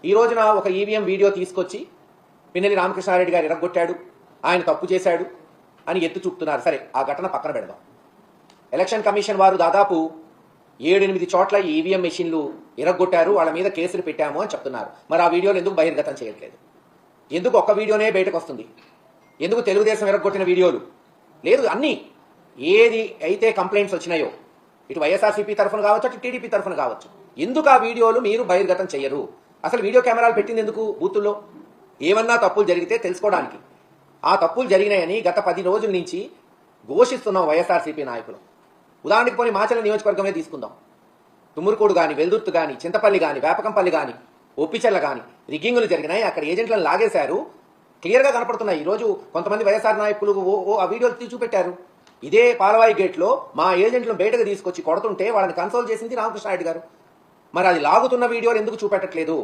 ఈ రోజున ఒక ఈవీఎం వీడియో తీసుకొచ్చి పిన్నెల్లి రామకృష్ణారెడ్డి గారు ఎరగొట్టాడు, ఆయన తప్పు చేశాడు అని ఎత్తు చూపుతున్నారు. సరే, ఆ ఘటన పక్కన పెడదాం. ఎలక్షన్ కమిషన్ వారు దాదాపు 7-8 చోట్ల ఈవీఎం మెషిన్లు ఎరగొట్టారు, వాళ్ళ మీద కేసులు పెట్టాము అని చెప్తున్నారు. మరి ఆ వీడియోలు ఎందుకు బహిర్గతం చేయట్లేదు? ఎందుకు ఒక్క వీడియోనే బయటకు వస్తుంది? ఎందుకు తెలుగుదేశం ఎరగొట్టిన వీడియోలు లేదు? అన్నీ ఏది అయితే కంప్లైంట్స్ వచ్చినాయో, ఇటు వైఎస్ఆర్సీపీ తరఫున కావచ్చు, అటు టీడీపీ తరఫున కావచ్చు, ఎందుకు ఆ వీడియోలు మీరు బహిర్గతం చేయరు? అసలు వీడియో కెమెరాలు పెట్టింది ఎందుకు బూతుల్లో? ఏమన్నా తప్పులు జరిగితే తెలుసుకోవడానికి. ఆ తప్పులు జరిగినాయని గత 10 రోజుల నుంచి ఘోషిస్తున్నాం వైఎస్ఆర్సీపీ నాయకులు. ఉదాహరణకి పోనీ మాచల నియోజకవర్గమే తీసుకుందాం. తుమ్మురుకోడు కానీ, వెల్దుర్తి కానీ, చింతపల్లి కానీ, వేపకంపల్లి కానీ, ఒప్పిచెర్ల కానీ రిగ్గింగులు జరిగినాయి. అక్కడ ఏజెంట్లను లాగేశారు, క్లియర్గా కనపడుతున్నాయి. ఈరోజు కొంతమంది వైఎస్ఆర్ నాయకులు ఆ వీడియోలు తీసి చూపెట్టారు. ఇదే పాలవాయి గేట్లో మా ఏజెంట్లను బయటకు తీసుకొచ్చి కొడుతుంటే వాళ్ళని కన్సోల్ చేసింది రామకృష్ణారెడ్డి గారు. మరి అది లాగుతున్న వీడియోలు ఎందుకు చూపెట్టట్లేదు?